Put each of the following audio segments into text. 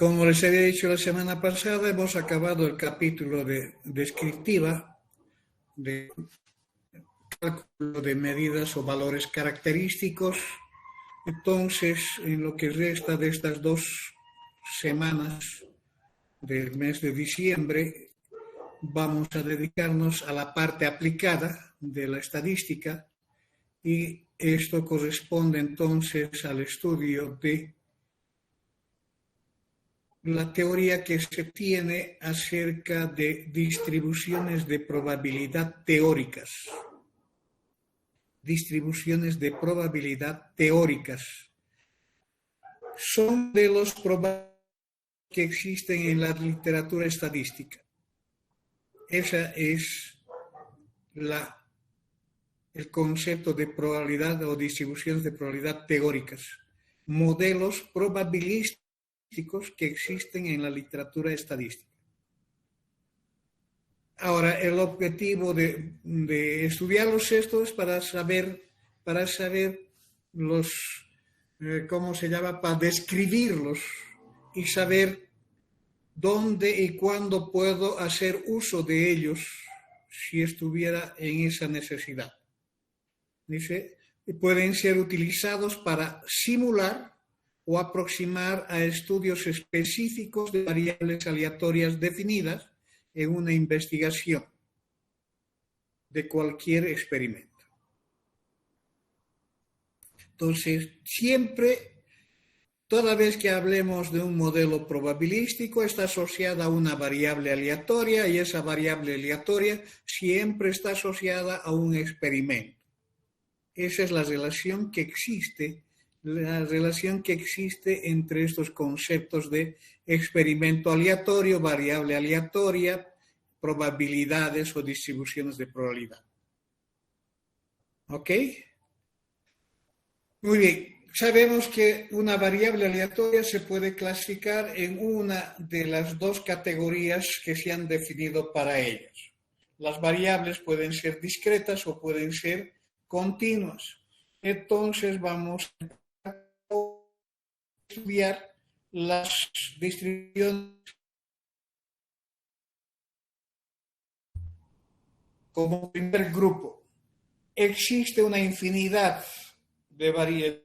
Como les había dicho la semana pasada, hemos acabado el capítulo de descriptiva de cálculo de medidas o valores característicos. Entonces, en lo que resta de estas 2 semanas del mes de diciembre, vamos a dedicarnos a la parte aplicada de la estadística y esto corresponde entonces al estudio de la teoría que se tiene acerca de distribuciones de probabilidad teóricas. Distribuciones de probabilidad teóricas. Son de los probables que existen en la literatura estadística. Ese es el concepto de probabilidad o distribuciones de probabilidad teóricas. Modelos probabilísticos que existen en la literatura estadística. Ahora, el objetivo de estudiarlos estos es para saber los, ¿cómo se llama? Para describirlos y saber dónde y cuándo puedo hacer uso de ellos si estuviera en esa necesidad. Dice, pueden ser utilizados para simular o aproximar a estudios específicos de variables aleatorias definidas en una investigación de cualquier experimento. Entonces, siempre, toda vez que hablemos de un modelo probabilístico, está asociada a una variable aleatoria y esa variable aleatoria siempre está asociada a un experimento. Esa es la relación que existe entre estos conceptos de experimento aleatorio, variable aleatoria, probabilidades o distribuciones de probabilidad. ¿Ok? Muy bien. Sabemos que una variable aleatoria se puede clasificar en una de las 2 categorías que se han definido para ellas. Las variables pueden ser discretas o pueden ser continuas. Entonces vamos a estudiar las distribuciones como primer grupo. Existe una infinidad de variables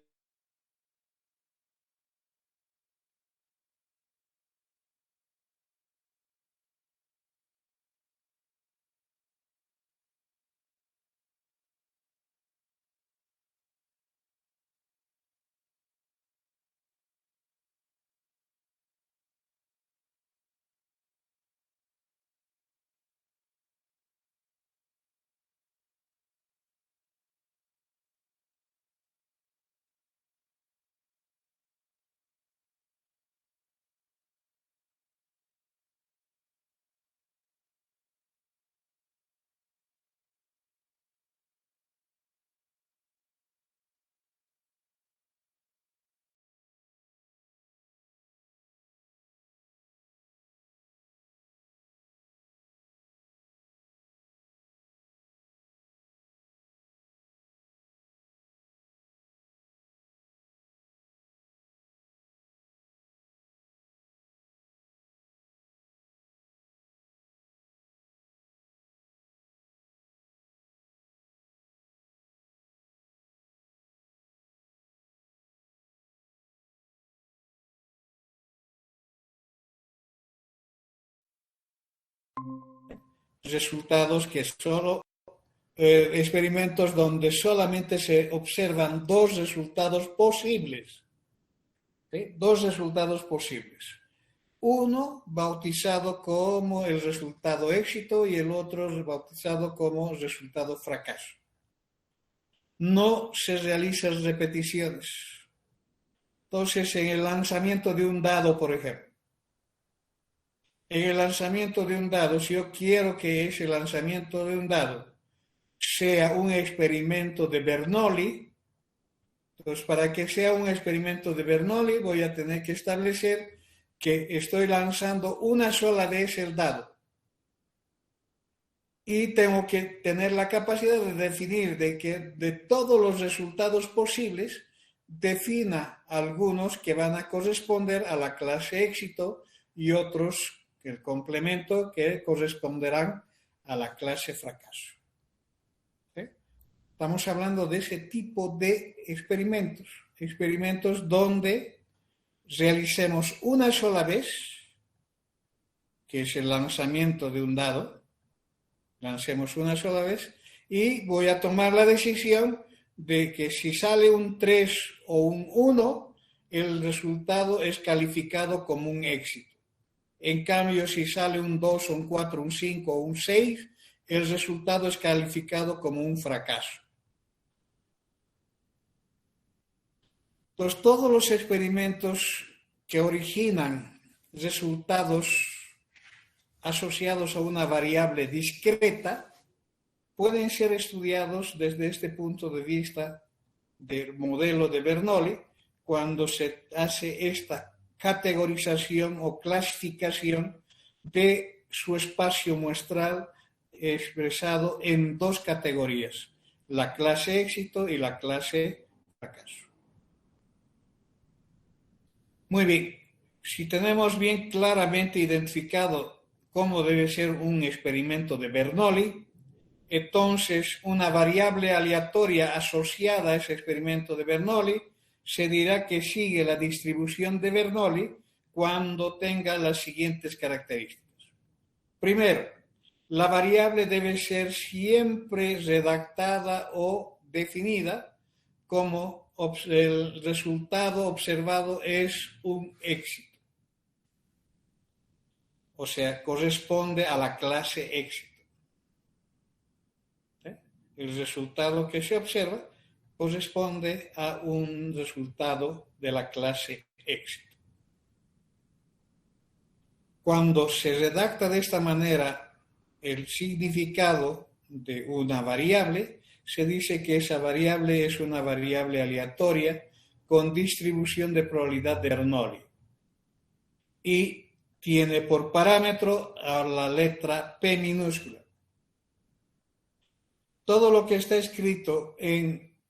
resultados que solo experimentos donde solamente se observan 2 resultados posibles. ¿Sí? 2 resultados posibles. Uno bautizado como el resultado éxito y el otro bautizado como resultado fracaso. No se realizan repeticiones. Entonces, en el lanzamiento de un dado, por ejemplo, en el lanzamiento de un dado, si yo quiero que ese lanzamiento de un dado sea un experimento de Bernoulli, entonces para que sea un experimento de Bernoulli voy a tener que establecer que estoy lanzando una sola vez el dado. Y tengo que tener la capacidad de definir de que de todos los resultados posibles defina algunos que van a corresponder a la clase éxito y otros, el complemento, que corresponderán a la clase fracaso. ¿Sí? Estamos hablando de ese tipo de experimentos donde realicemos una sola vez, que es el lanzamiento de un dado, lancemos una sola vez y voy a tomar la decisión de que si sale un 3 o un 1, el resultado es calificado como un éxito. En cambio, si sale un 2, un 4, un 5 o un 6, el resultado es calificado como un fracaso. Entonces, todos los experimentos que originan resultados asociados a una variable discreta pueden ser estudiados desde este punto de vista del modelo de Bernoulli, cuando se hace esta categorización o clasificación de su espacio muestral expresado en dos categorías, la clase éxito y la clase fracaso. Muy bien, si tenemos bien claramente identificado cómo debe ser un experimento de Bernoulli, entonces una variable aleatoria asociada a ese experimento de Bernoulli se dirá que sigue la distribución de Bernoulli cuando tenga las siguientes características. Primero, la variable debe ser siempre redactada o definida como el resultado observado es un éxito. O sea, corresponde a la clase éxito. El resultado que se observa corresponde a un resultado de la clase éxito. Cuando se redacta de esta manera el significado de una variable, se dice que esa variable es una variable aleatoria con distribución de probabilidad de Bernoulli y tiene por parámetro a la letra P minúscula. Todo lo que está escrito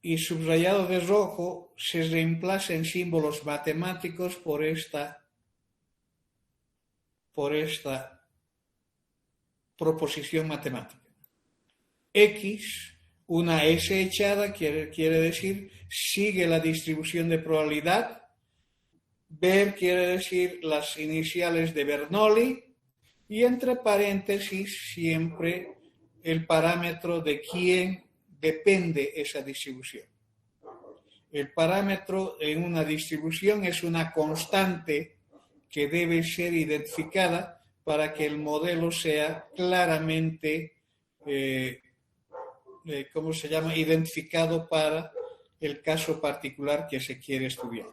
y subrayado de rojo se reemplaza en símbolos matemáticos por esta proposición matemática. X, una S echada, quiere decir sigue la distribución de probabilidad. Ver quiere decir las iniciales de Bernoulli y entre paréntesis siempre el parámetro de quién depende esa distribución. El parámetro en una distribución es una constante que debe ser identificada para que el modelo sea claramente, identificado para el caso particular que se quiere estudiar.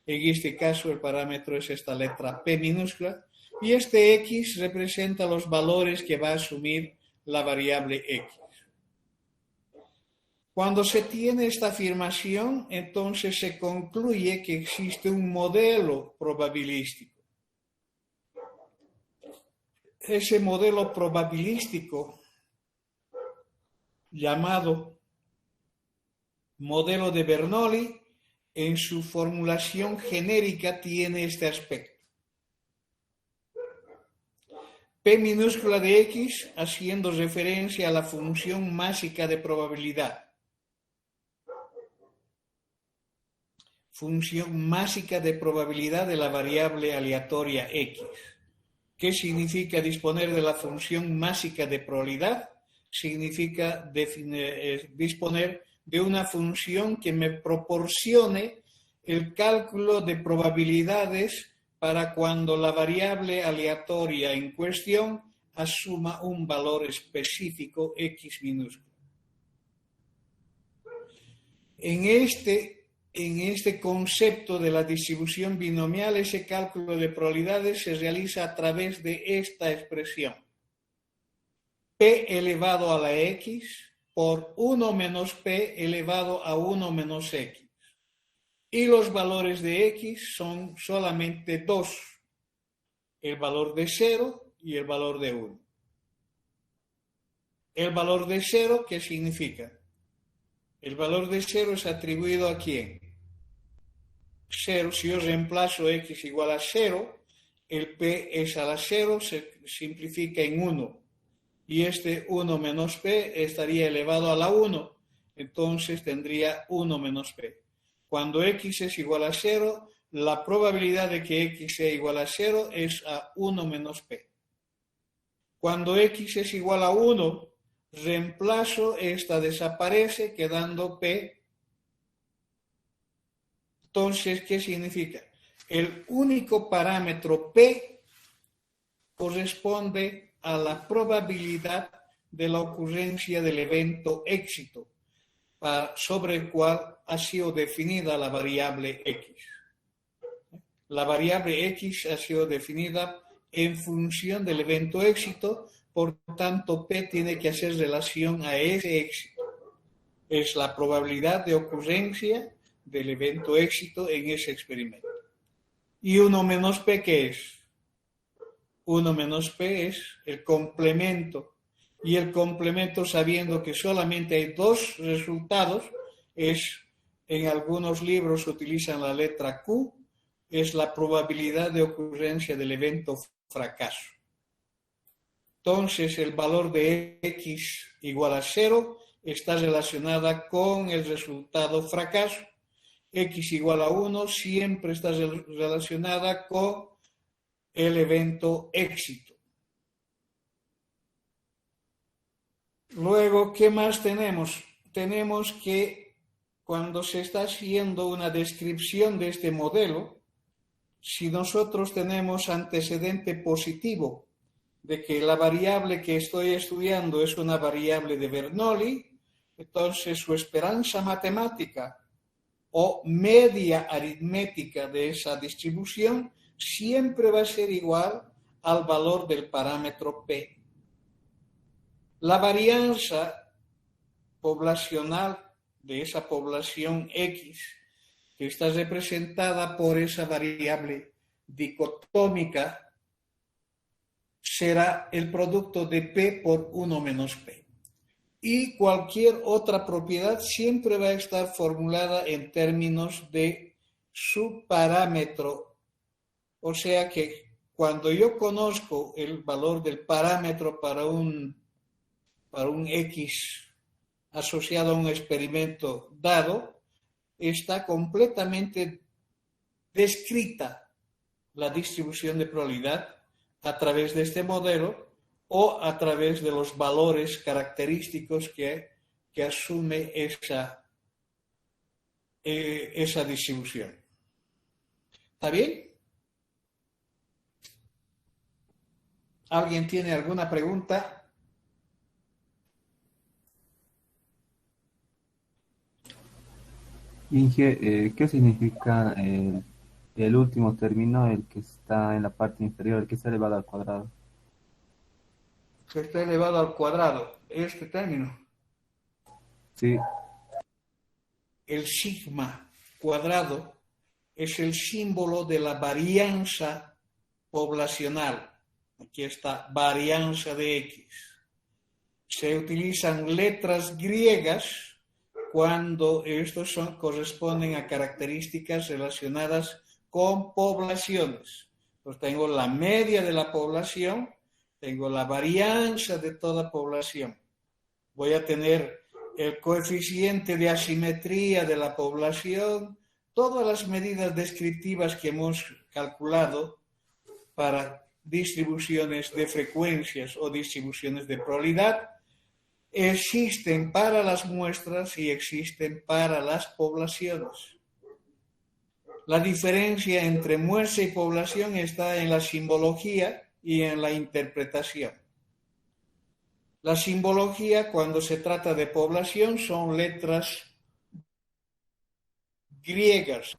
En este caso el parámetro es esta letra P minúscula y este X representa los valores que va a asumir la variable X. Cuando se tiene esta afirmación, entonces se concluye que existe un modelo probabilístico. Ese modelo probabilístico, llamado modelo de Bernoulli, en su formulación genérica tiene este aspecto. P minúscula de X haciendo referencia a la función másica de probabilidad. Función másica de probabilidad de la variable aleatoria X. ¿Qué significa disponer de la función másica de probabilidad? Significa disponer de una función que me proporcione el cálculo de probabilidades para cuando la variable aleatoria en cuestión asuma un valor específico X minúsculo. En este concepto de la distribución binomial, ese cálculo de probabilidades se realiza a través de esta expresión. P elevado a la X por 1 menos P elevado a 1 menos X. Y los valores de X son solamente dos, el valor de 0 y el valor de 1. El valor de 0, ¿qué significa? El valor de 0 es atribuido ¿a quién? 0, si yo reemplazo x igual a 0, el p es a la 0, se simplifica en 1. Y este 1 menos p estaría elevado a la 1. Entonces tendría 1 menos p. Cuando x es igual a 0, la probabilidad de que x sea igual a 0 es a 1 menos p. Cuando x es igual a 1, reemplazo, esta desaparece, quedando p. Entonces, ¿qué significa? El único parámetro p corresponde a la probabilidad de la ocurrencia del evento éxito, sobre el cual ha sido definida la variable x. La variable x ha sido definida en función del evento éxito, por tanto, p tiene que hacer relación a ese éxito. Es la probabilidad de ocurrencia del evento éxito en ese experimento. ¿Y 1 menos p qué es? 1 menos p es el complemento. Y el complemento, sabiendo que solamente hay dos resultados, en algunos libros utilizan la letra Q, es la probabilidad de ocurrencia del evento fracaso. Entonces, el valor de x igual a 0 está relacionada con el resultado fracaso. X igual a 1 siempre está relacionada con el evento éxito. Luego, ¿qué más tenemos? Tenemos que cuando se está haciendo una descripción de este modelo, si nosotros tenemos antecedente positivo de que la variable que estoy estudiando es una variable de Bernoulli, entonces su esperanza matemática o media aritmética de esa distribución siempre va a ser igual al valor del parámetro P. La varianza poblacional de esa población X, que está representada por esa variable dicotómica, será el producto de P por 1 menos P. Y cualquier otra propiedad siempre va a estar formulada en términos de su parámetro. O sea que cuando yo conozco el valor del parámetro para un X asociado a un experimento dado, está completamente descrita la distribución de probabilidad a través de este modelo o a través de los valores característicos que asume esa distribución. ¿Está bien? ¿Alguien tiene alguna pregunta? Inge, ¿qué significa el último término, el que está en la parte inferior, el que está elevado al cuadrado? Que está elevado al cuadrado. Este término. Sí. El sigma cuadrado es el símbolo de la varianza poblacional. Aquí está, varianza de X. Se utilizan letras griegas cuando estos corresponden a características relacionadas con poblaciones. Pues tengo la media de la población, tengo la varianza de toda población. Voy a tener el coeficiente de asimetría de la población, todas las medidas descriptivas que hemos calculado para distribuciones de frecuencias o distribuciones de probabilidad, existen para las muestras y existen para las poblaciones. La diferencia entre muestra y población está en la simbología y en la interpretación. La simbología, cuando se trata de población, son letras griegas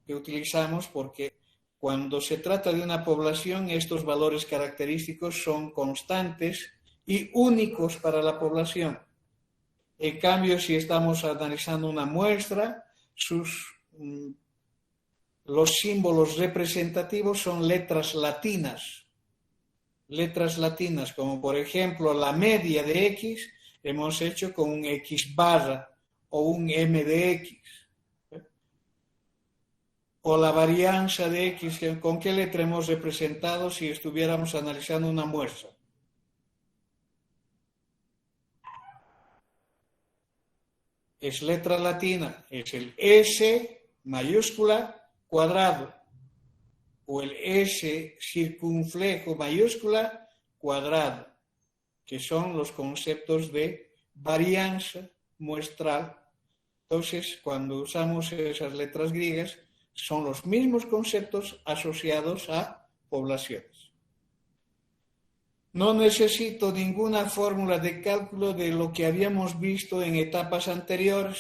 que utilizamos porque cuando se trata de una población, estos valores característicos son constantes y únicos para la población. En cambio, si estamos analizando una muestra, los símbolos representativos son letras latinas. Letras latinas, como por ejemplo la media de X, hemos hecho con un X barra o un M de X. o la varianza de X, ¿con qué letra hemos representado si estuviéramos analizando una muestra? Es letra latina, es el S mayúscula cuadrado o el S circunflejo mayúscula cuadrado, que son los conceptos de varianza muestral. Entonces, cuando usamos esas letras griegas, son los mismos conceptos asociados a poblaciones. No necesito ninguna fórmula de cálculo de lo que habíamos visto en etapas anteriores.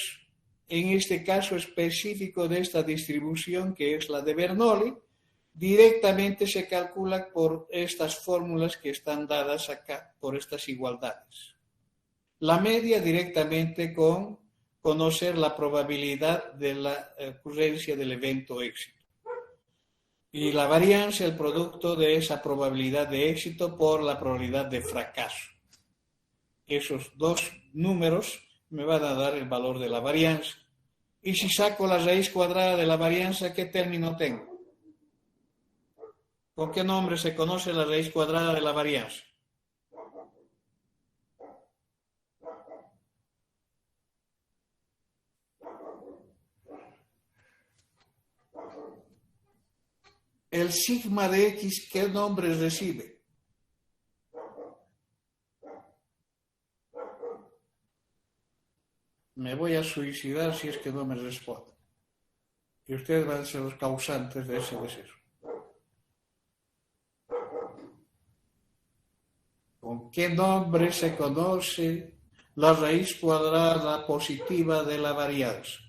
En este caso específico de esta distribución, que es la de Bernoulli, directamente se calcula por estas fórmulas que están dadas acá, por estas igualdades. La media directamente con conocer la probabilidad de la ocurrencia del evento éxito. Y la varianza, el producto de esa probabilidad de éxito por la probabilidad de fracaso. Esos dos números me van a dar el valor de la varianza. Y si saco la raíz cuadrada de la varianza, ¿qué término tengo? ¿Con qué nombre se conoce la raíz cuadrada de la varianza? El sigma de X, ¿qué nombre recibe? Me voy a suicidar si es que no me responde. Y ustedes van a ser los causantes de ese deceso. ¿Con qué nombre se conoce la raíz cuadrada positiva de la varianza?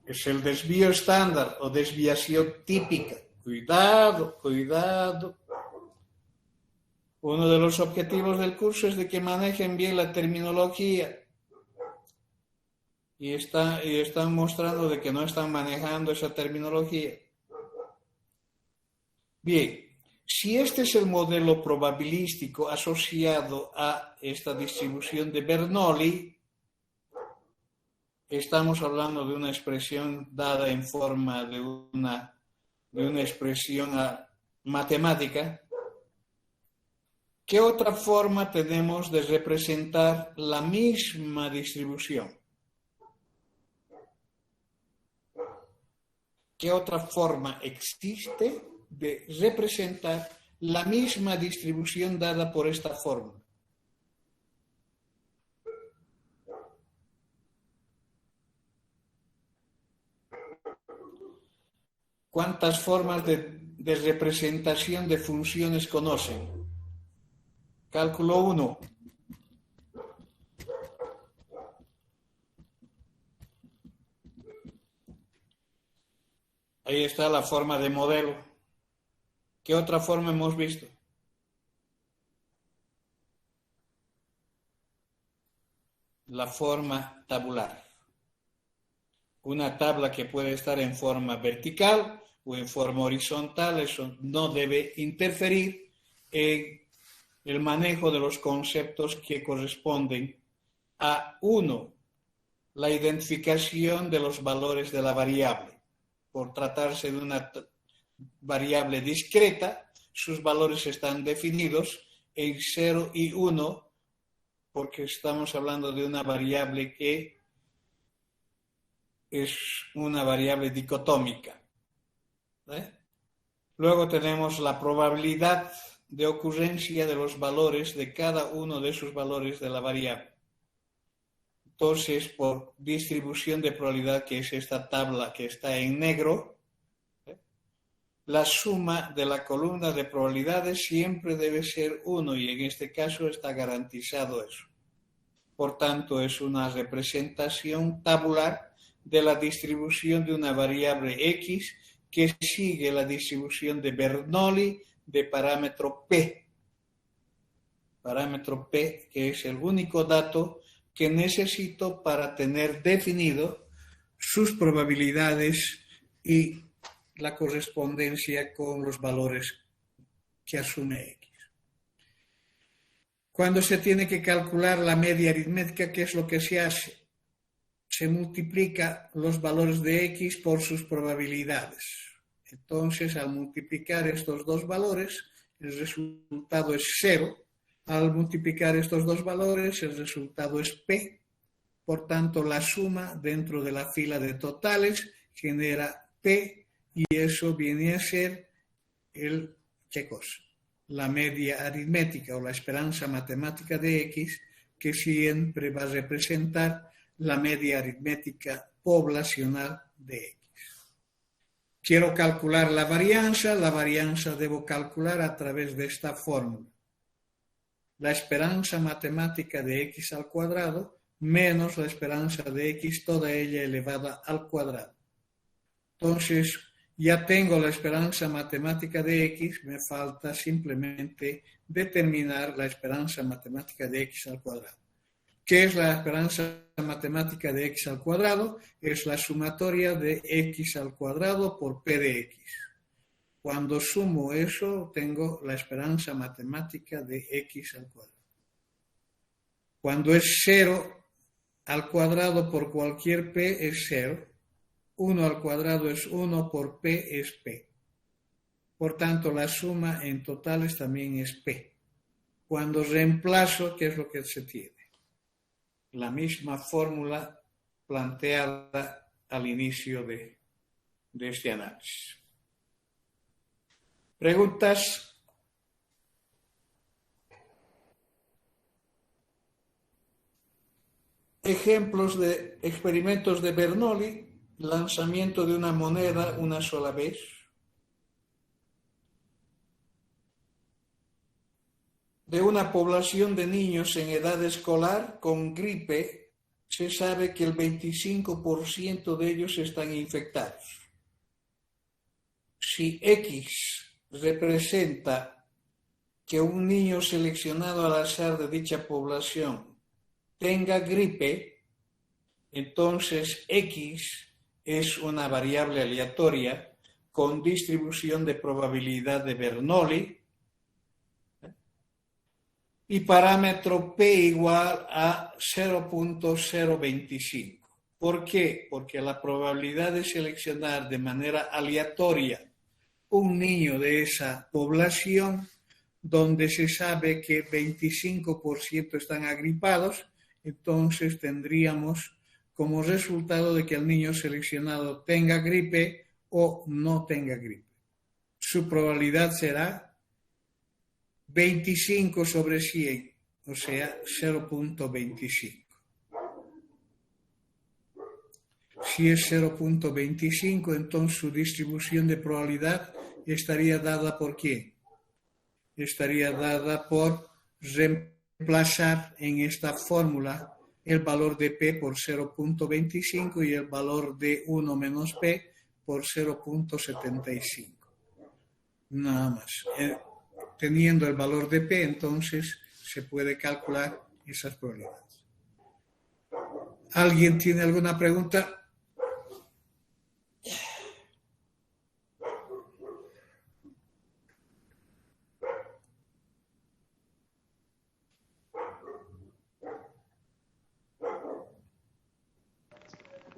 Es el desvío estándar o desviación típica. Cuidado, cuidado. Uno de los objetivos del curso es de que manejen bien la terminología. Y están mostrando de que no están manejando esa terminología. Bien, si este es el modelo probabilístico asociado a esta distribución de Bernoulli, estamos hablando de una expresión dada en forma de una expresión matemática. ¿Qué otra forma tenemos de representar la misma distribución? ¿Qué otra forma existe de representar la misma distribución dada por esta fórmula? ¿Cuántas formas de representación de funciones conocen? Cálculo 1. Ahí está la forma de modelo. ¿Qué otra forma hemos visto? La forma tabular. Una tabla que puede estar en forma vertical o en forma horizontal, eso no debe interferir en el manejo de los conceptos que corresponden a uno, la identificación de los valores de la variable. Por tratarse de una variable discreta, sus valores están definidos en 0 y 1, porque estamos hablando de una variable que es una variable dicotómica. Luego tenemos la probabilidad de ocurrencia de los valores de cada uno de esos valores de la variable. Entonces, por distribución de probabilidad, que es esta tabla que está en negro, la suma de la columna de probabilidades siempre debe ser 1 y en este caso está garantizado eso. Por tanto, es una representación tabular de la distribución de una variable X que sigue la distribución de Bernoulli de parámetro P. Parámetro P, que es el único dato que necesito para tener definido sus probabilidades y la correspondencia con los valores que asume X. Cuando se tiene que calcular la media aritmética, ¿qué es lo que se hace? Se multiplica los valores de x por sus probabilidades. Entonces, al multiplicar estos dos valores, el resultado es 0. Al multiplicar estos dos valores, el resultado es p. Por tanto, la suma dentro de la fila de totales genera p y eso viene a ser ¿qué cosa? La media aritmética o la esperanza matemática de x, que siempre va a representar la media aritmética poblacional de x. Quiero calcular la varianza debo calcular a través de esta fórmula. La esperanza matemática de x al cuadrado menos la esperanza de x toda ella elevada al cuadrado. Entonces, ya tengo la esperanza matemática de x, me falta simplemente determinar la esperanza matemática de x al cuadrado. ¿Qué es la esperanza matemática de x al cuadrado? Es la sumatoria de x al cuadrado por p de x. Cuando sumo eso, tengo la esperanza matemática de x al cuadrado. Cuando es 0 al cuadrado por cualquier p es 0. 1 al cuadrado es 1 por p es p. Por tanto, la suma en totales también es p. Cuando reemplazo, ¿qué es lo que se tiene? La misma fórmula planteada al inicio de este análisis. ¿Preguntas? Ejemplos de experimentos de Bernoulli: lanzamiento de una moneda una sola vez. De una población de niños en edad escolar con gripe, se sabe que el 25% de ellos están infectados. Si X representa que un niño seleccionado al azar de dicha población tenga gripe, entonces X es una variable aleatoria con distribución de probabilidad de Bernoulli y parámetro P igual a 0.025. ¿Por qué? Porque la probabilidad de seleccionar de manera aleatoria un niño de esa población, donde se sabe que 25% están agripados, entonces tendríamos como resultado de que el niño seleccionado tenga gripe o no tenga gripe. Su probabilidad será 25 sobre 100, o sea, 0.25. Si es 0.25, entonces su distribución de probabilidad estaría dada por ¿quién? Estaría dada por reemplazar en esta fórmula el valor de P por 0.25 y el valor de 1 menos P por 0.75. Nada más. Teniendo el valor de P, entonces se puede calcular esas probabilidades. ¿Alguien tiene alguna pregunta?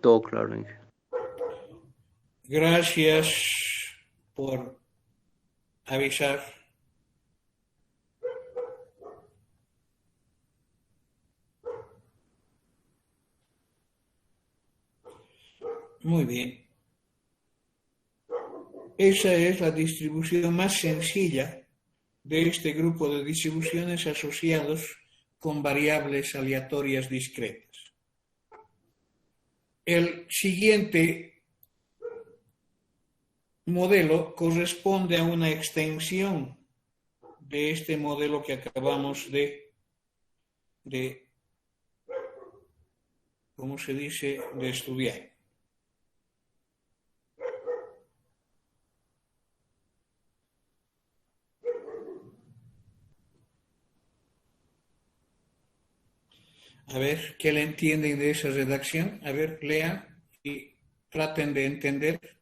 Todo claro, Inge. Gracias por avisar. Muy bien. Esa es la distribución más sencilla de este grupo de distribuciones asociados con variables aleatorias discretas. El siguiente modelo corresponde a una extensión de este modelo que acabamos de ¿cómo se dice?, de estudiar. A ver, ¿qué le entienden de esa redacción? A ver, lean y traten de entender.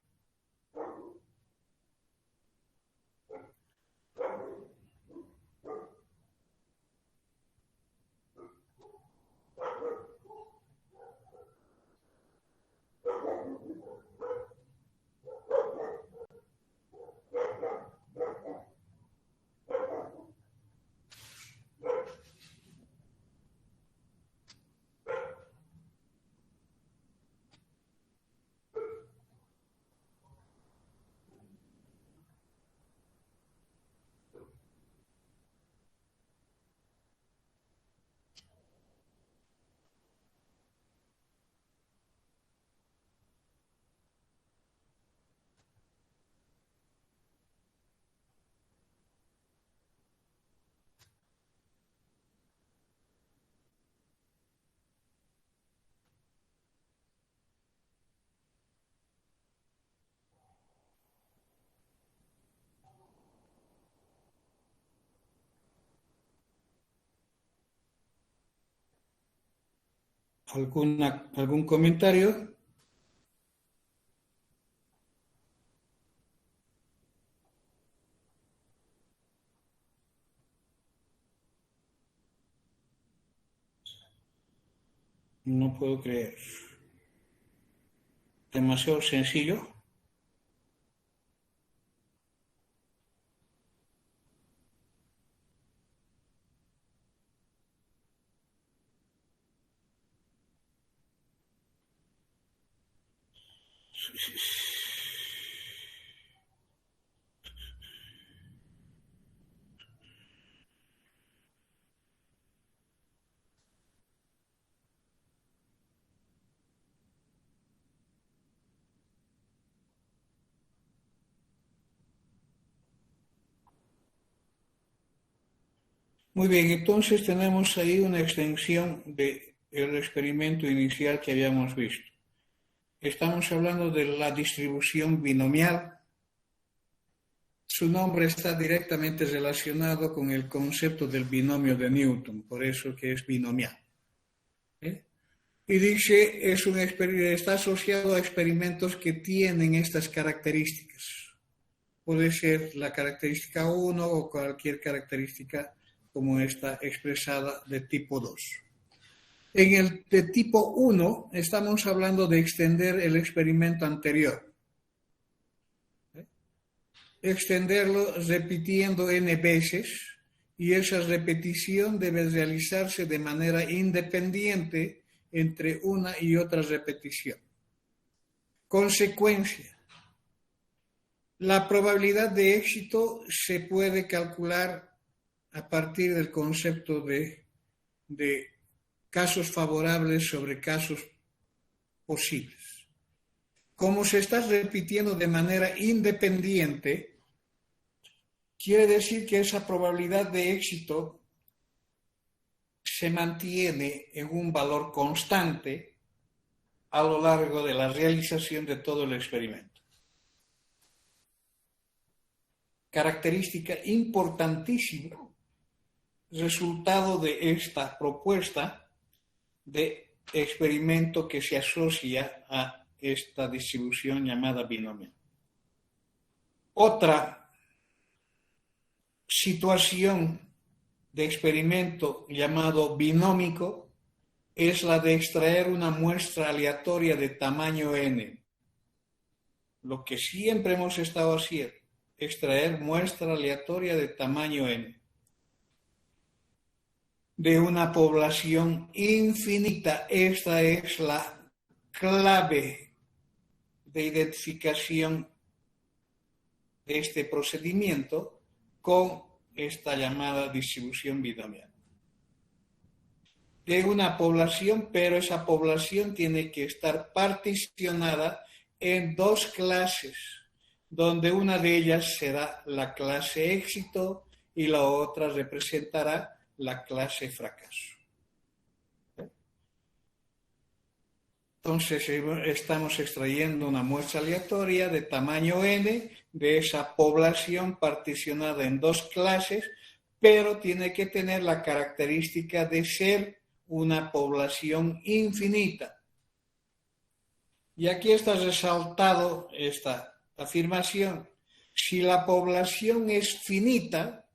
¿Algún comentario? No puedo creer. Demasiado sencillo. Muy bien, entonces tenemos ahí una extensión del experimento inicial que habíamos visto. Estamos hablando de la distribución binomial. Su nombre está directamente relacionado con el concepto del binomio de Newton, por eso que es binomial. Y dice, está asociado a experimentos que tienen estas características. Puede ser la característica 1 o cualquier característica como esta expresada de tipo 2. En el de tipo 1 estamos hablando de extender el experimento anterior. Extenderlo repitiendo n veces y esa repetición debe realizarse de manera independiente entre una y otra repetición. Consecuencia. La probabilidad de éxito se puede calcular a partir del concepto de casos favorables sobre casos posibles. Como se está repitiendo de manera independiente, quiere decir que esa probabilidad de éxito se mantiene en un valor constante a lo largo de la realización de todo el experimento. Característica importantísima, resultado de esta propuesta de experimento que se asocia a esta distribución llamada binomial. Otra situación de experimento llamado binómico es la de extraer una muestra aleatoria de tamaño n. Lo que siempre hemos estado haciendo, extraer muestra aleatoria de tamaño n de una población infinita. Esta es la clave de identificación de este procedimiento con esta llamada distribución binomial. De una población, pero esa población tiene que estar particionada en dos clases, donde una de ellas será la clase éxito y la otra representará la clase fracaso. Entonces estamos extrayendo una muestra aleatoria de tamaño n de esa población particionada en dos clases, pero tiene que tener la característica de ser una población infinita. Y aquí está resaltado esta afirmación. Si la población es finita,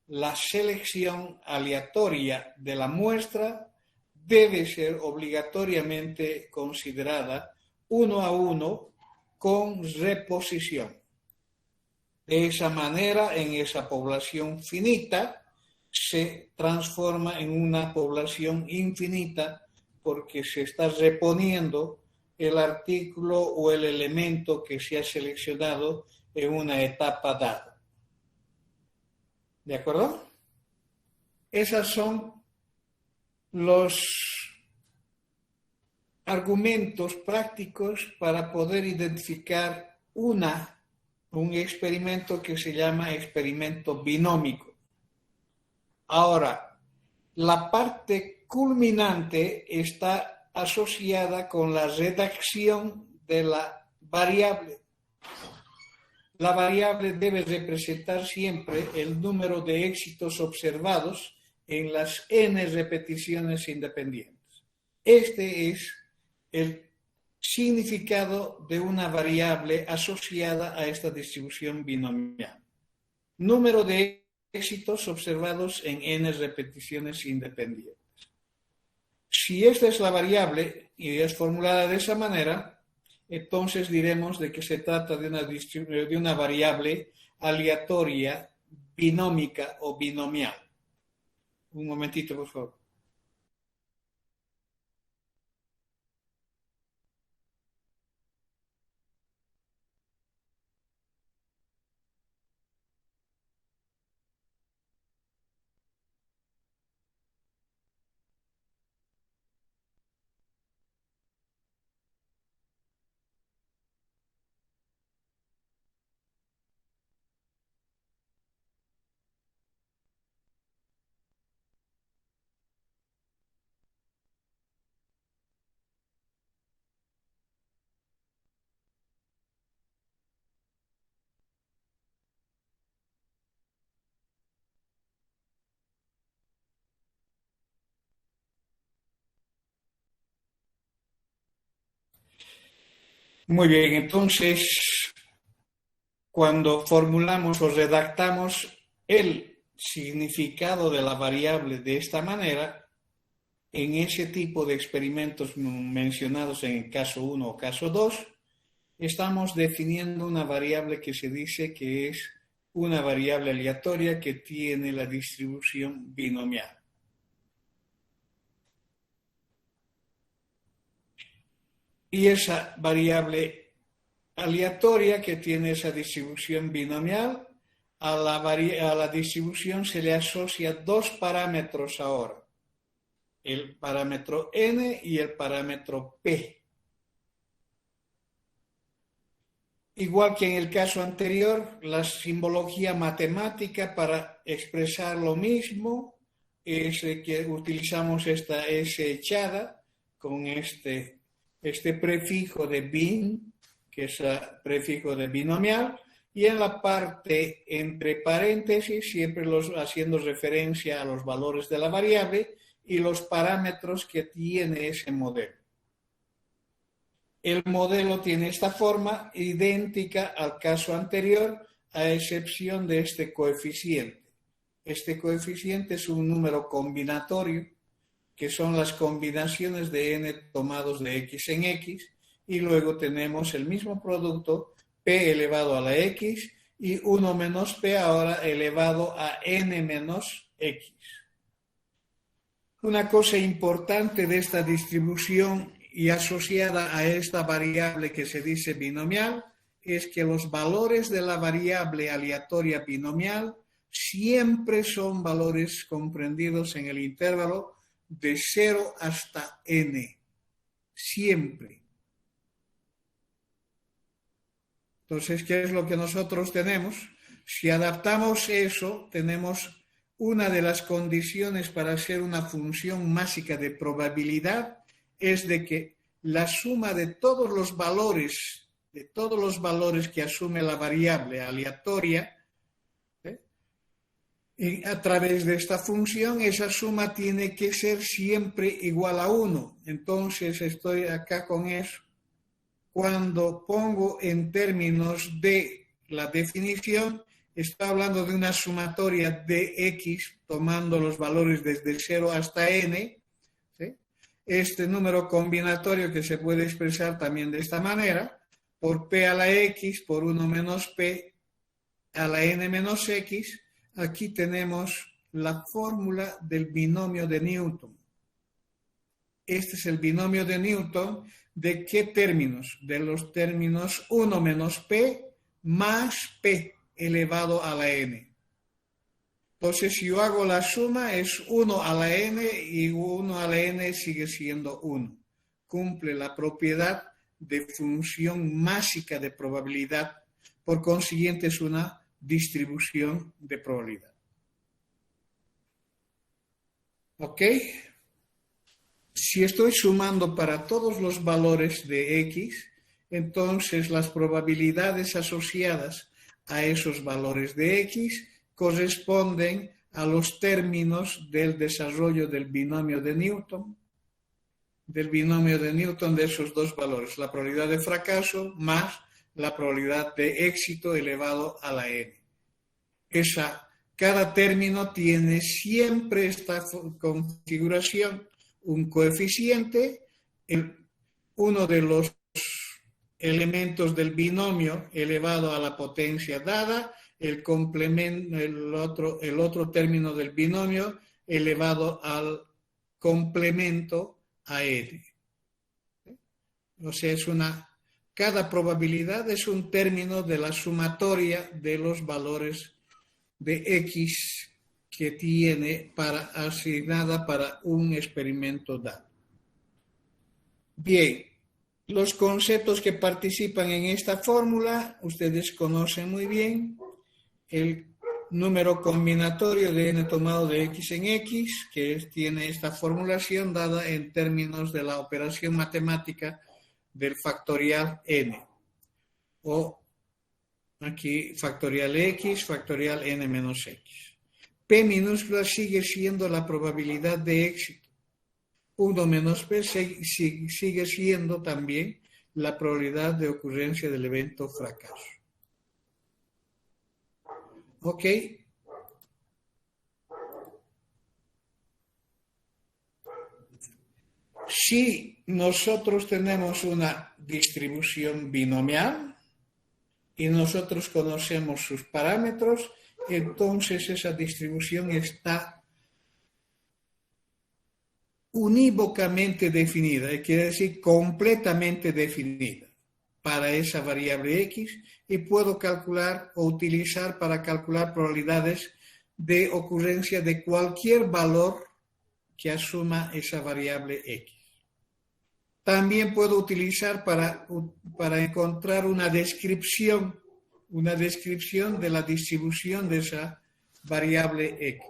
la selección aleatoria de la muestra debe ser obligatoriamente considerada 1 a 1 con reposición. De esa manera, en esa población finita se transforma en una población infinita porque se está reponiendo el artículo o el elemento que se ha seleccionado en una etapa dada. ¿De acuerdo? Esos son los argumentos prácticos para poder identificar un experimento que se llama experimento binómico. Ahora, la parte culminante está asociada con la redacción de la variable. La variable debe representar siempre el número de éxitos observados en las n repeticiones independientes. Este es el significado de una variable asociada a esta distribución binomial. Número de éxitos observados en n repeticiones independientes. Si esta es la variable y es formulada de esa manera, entonces diremos de que se trata de una variable aleatoria, binómica o binomial. Un momentito, por favor. Muy bien, entonces, cuando formulamos o redactamos el significado de la variable de esta manera, en ese tipo de experimentos mencionados en el caso 1 o caso 2, estamos definiendo una variable que se dice que es una variable aleatoria que tiene la distribución binomial. Y esa variable aleatoria que tiene esa distribución binomial, a la distribución se le asocia dos parámetros ahora. El parámetro n y el parámetro p. Igual que en el caso anterior, la simbología matemática para expresar lo mismo es que utilizamos esta S echada con este prefijo de bin, que es el prefijo de binomial, y en la parte entre paréntesis, siempre haciendo referencia a los valores de la variable y los parámetros que tiene ese modelo. El modelo tiene esta forma idéntica al caso anterior, a excepción de este coeficiente. Este coeficiente es un número combinatorio, que son las combinaciones de n tomados de x en x, y luego tenemos el mismo producto, p elevado a la x, y 1 menos p ahora elevado a n menos x. Una cosa importante de esta distribución y asociada a esta variable que se dice binomial es que los valores de la variable aleatoria binomial siempre son valores comprendidos en el intervalo de 0 hasta n. Siempre. Entonces, ¿qué es lo que nosotros tenemos? Si adaptamos eso, tenemos una de las condiciones para hacer una función másica de probabilidad es de que la suma de todos los valores que asume la variable aleatoria, y a través de esta función, esa suma tiene que ser siempre igual a 1. Entonces, estoy acá con eso. Cuando pongo en términos de la definición, estoy hablando de una sumatoria de x, tomando los valores desde 0 hasta n. ¿Sí? Este número combinatorio que se puede expresar también de esta manera, por p a la x, por 1 menos p a la n menos x. Aquí tenemos la fórmula del binomio de Newton. Este es el binomio de Newton. ¿De qué términos? De los términos 1 menos p más p elevado a la n. Entonces, si yo hago la suma, es 1 a la n y 1 a la n sigue siendo 1. Cumple la propiedad de función másica de probabilidad. Por consiguiente, es una distribución de probabilidad. ¿Ok? Si estoy sumando para todos los valores de x, entonces las probabilidades asociadas a esos valores de x corresponden a los términos del desarrollo del binomio de Newton. del binomio de Newton de esos dos valores, la probabilidad de fracaso más la probabilidad de éxito elevado a la n. Cada término tiene siempre esta configuración, un coeficiente, uno de los elementos del binomio elevado a la potencia dada, el complemento, el otro término del binomio elevado al complemento a n. O sea, cada probabilidad es un término de la sumatoria de los valores de X que tiene asignada para un experimento dado. Bien, los conceptos que participan en esta fórmula, ustedes conocen muy bien. El número combinatorio de n tomado de x en x, que tiene esta formulación dada en términos de la operación matemática del factorial n. O aquí factorial x, factorial n menos x. P minúscula sigue siendo la probabilidad de éxito. 1 menos P sigue siendo también la probabilidad de ocurrencia del evento fracaso. ¿Ok? Si nosotros tenemos una distribución binomial y nosotros conocemos sus parámetros, entonces esa distribución está unívocamente definida, quiere decir completamente definida para esa variable x, y puedo calcular o utilizar para calcular probabilidades de ocurrencia de cualquier valor que asuma esa variable x. También puedo utilizar para encontrar una descripción de la distribución de esa variable x,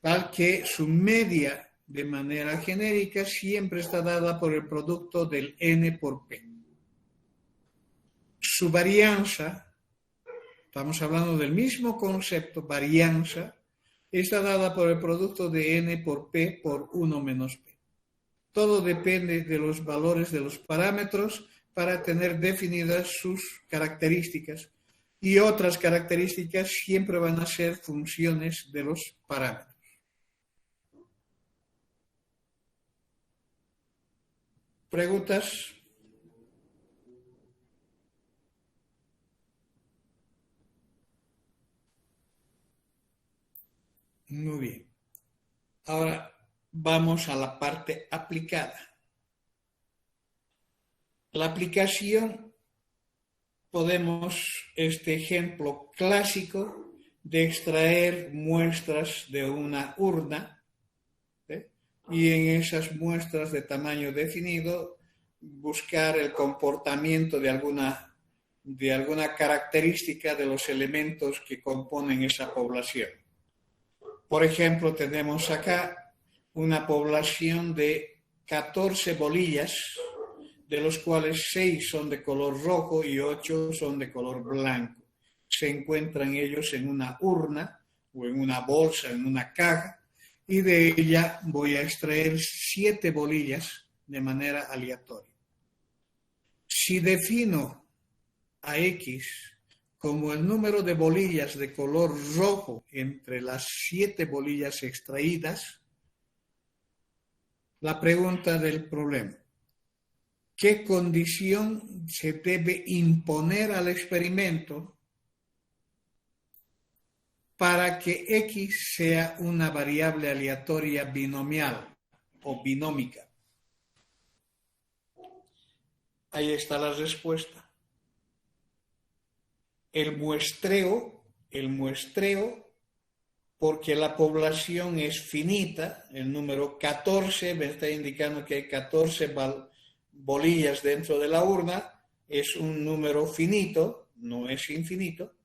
tal que su media de manera genérica siempre está dada por el producto del n por p. Su varianza, estamos hablando del mismo concepto, varianza, está dada por el producto de n por p por 1 menos p. Todo depende de los valores de los parámetros para tener definidas sus características, y otras características siempre van a ser funciones de los parámetros. ¿Preguntas? Muy bien. Ahora vamos a la parte aplicada. La aplicación, podemos, este ejemplo clásico de extraer muestras de una urna, y en esas muestras de tamaño definido buscar el comportamiento de alguna característica de los elementos que componen esa población. Por ejemplo, tenemos acá una población de 14 bolillas, de los cuales 6 son de color rojo y 8 son de color blanco. Se encuentran ellos en una urna o en una bolsa, en una caja, y de ella voy a extraer 7 bolillas de manera aleatoria. Si defino a X como el número de bolillas de color rojo entre las 7 bolillas extraídas, la pregunta del problema: ¿qué condición se debe imponer al experimento para que X sea una variable aleatoria binomial o binómica? Ahí está la respuesta. El muestreo, porque la población es finita, el número 14 me está indicando que hay 14 bolillas dentro de la urna, es un número finito, no es infinito.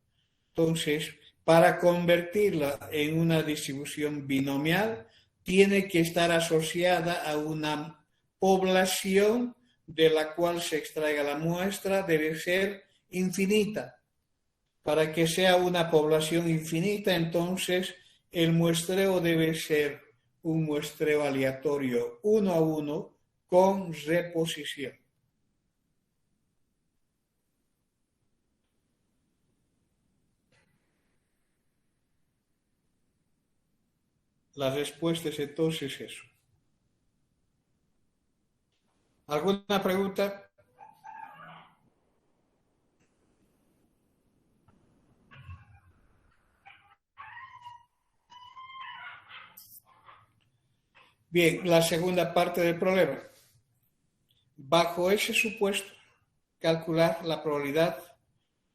Entonces, para convertirla en una distribución binomial, tiene que estar asociada a una población de la cual se extraiga la muestra, debe ser infinita. Para que sea una población infinita, entonces el muestreo debe ser un muestreo aleatorio 1 a 1 con reposición. La respuesta es entonces eso. ¿Alguna pregunta? Bien, la segunda parte del problema. Bajo ese supuesto, calcular la probabilidad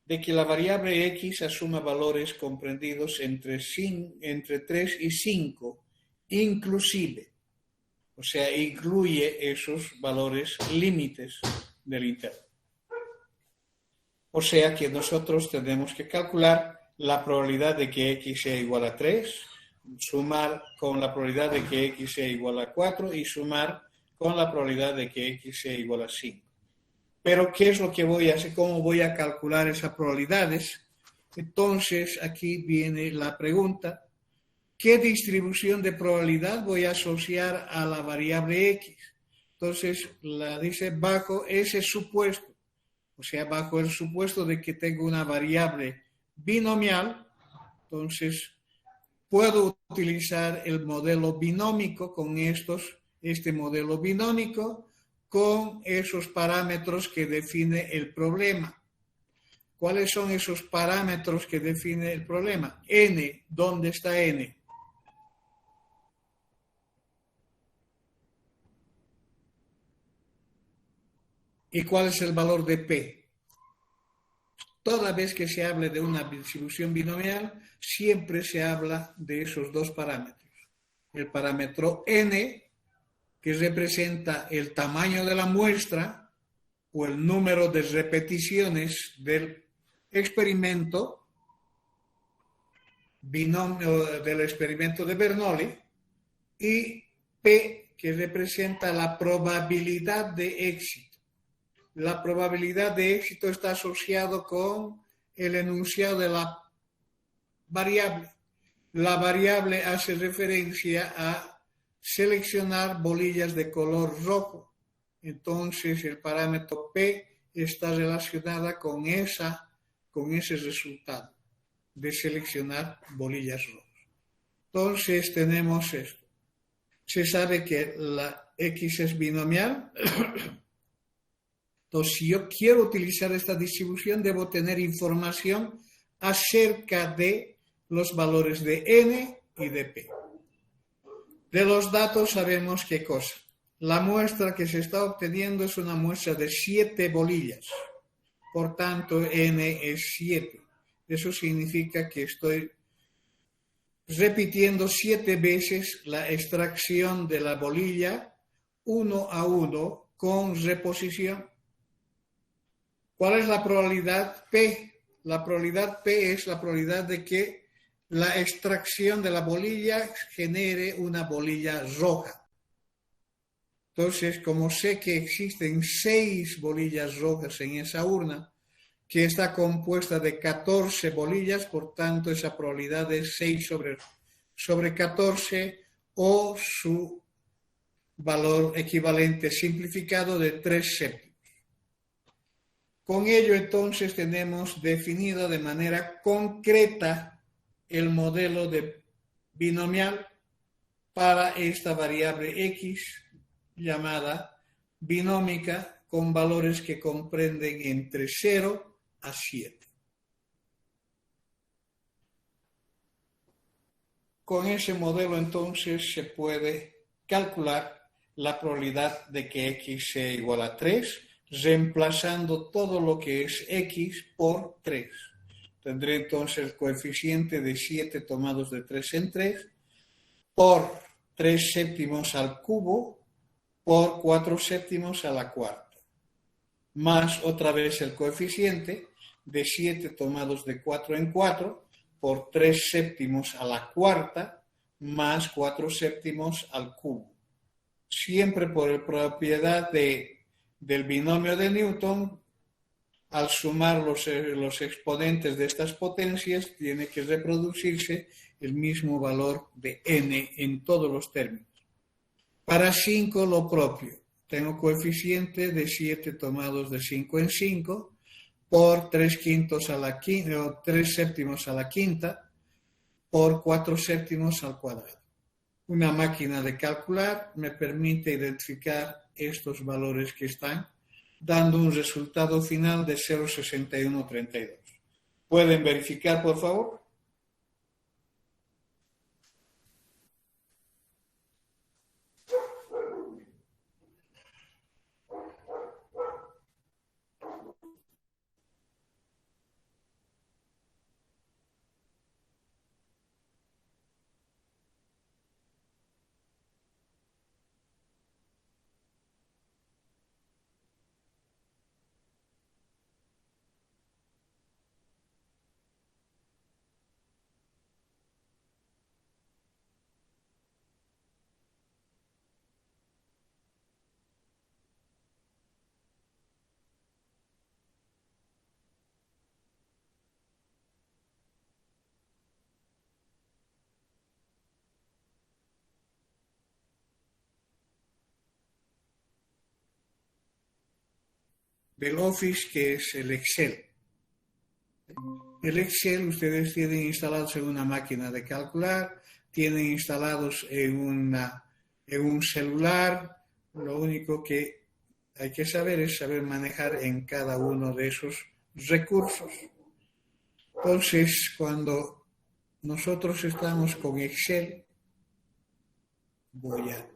de que la variable x asuma valores comprendidos entre 3 y 5, inclusive. O sea, incluye esos valores límites del intervalo. O sea que nosotros tenemos que calcular la probabilidad de que x sea igual a 3, sumar con la probabilidad de que x sea igual a 4 y sumar con la probabilidad de que x sea igual a 5. Pero, ¿qué es lo que voy a hacer? ¿Cómo voy a calcular esas probabilidades? Entonces, aquí viene la pregunta. ¿Qué distribución de probabilidad voy a asociar a la variable x? Entonces, la dice bajo ese supuesto. O sea, bajo el supuesto de que tengo una variable binomial, entonces puedo utilizar el modelo binómico con este modelo binómico con esos parámetros que define el problema. ¿Cuáles son esos parámetros que define el problema? N, ¿dónde está N? ¿Y cuál es el valor de P? Toda vez que se hable de una distribución binomial, siempre se habla de esos dos parámetros. El parámetro N, que representa el tamaño de la muestra o el número de repeticiones del experimento del experimento de Bernoulli, y P, que representa la probabilidad de éxito. La probabilidad de éxito está asociado con el enunciado de la variable. La variable hace referencia a seleccionar bolillas de color rojo. Entonces, el parámetro P está relacionada con ese resultado de seleccionar bolillas rojas. Entonces, tenemos esto. Se sabe que la X es binomial. Entonces, si yo quiero utilizar esta distribución, debo tener información acerca de los valores de N y de P. De los datos sabemos qué cosa. La muestra que se está obteniendo es una muestra de 7 bolillas. Por tanto, N es 7. Eso significa que estoy repitiendo 7 veces la extracción de la bolilla 1 a 1 con reposición. ¿Cuál es la probabilidad P? La probabilidad P es la probabilidad de que la extracción de la bolilla genere una bolilla roja. Entonces, como sé que existen 6 bolillas rojas en esa urna, que está compuesta de 14 bolillas, por tanto, esa probabilidad es 6 sobre 14 o su valor equivalente simplificado de 3 séptimos. Con ello, entonces, tenemos definido de manera concreta el modelo de binomial para esta variable x llamada binómica con valores que comprenden entre 0 a 7. Con ese modelo, entonces, se puede calcular la probabilidad de que x sea igual a 3, reemplazando todo lo que es x por 3. Tendré entonces el coeficiente de 7 tomados de 3 en 3 por 3 séptimos al cubo por 4 séptimos a la cuarta. Más otra vez el coeficiente de 7 tomados de 4 en 4 por 3 séptimos a la cuarta más 4 séptimos al cubo. Siempre por propiedad del binomio de Newton, al sumar los exponentes de estas potencias, tiene que reproducirse el mismo valor de n en todos los términos. Para 5 lo propio. tengo coeficiente de 7 tomados de 5 en 5 por 3 quintos a la quinta, o 3 séptimos a la quinta por 4 séptimos al cuadrado. Una máquina de calcular me permite identificar estos valores que están dando un resultado final de 0,6132. ¿Pueden verificar, por favor? Del Office, que es el Excel. El Excel ustedes tienen instalados en una máquina de calcular, tienen instalados en un celular. Lo único que hay que saber es saber manejar en cada uno de esos recursos. Entonces, cuando nosotros estamos con Excel, voy a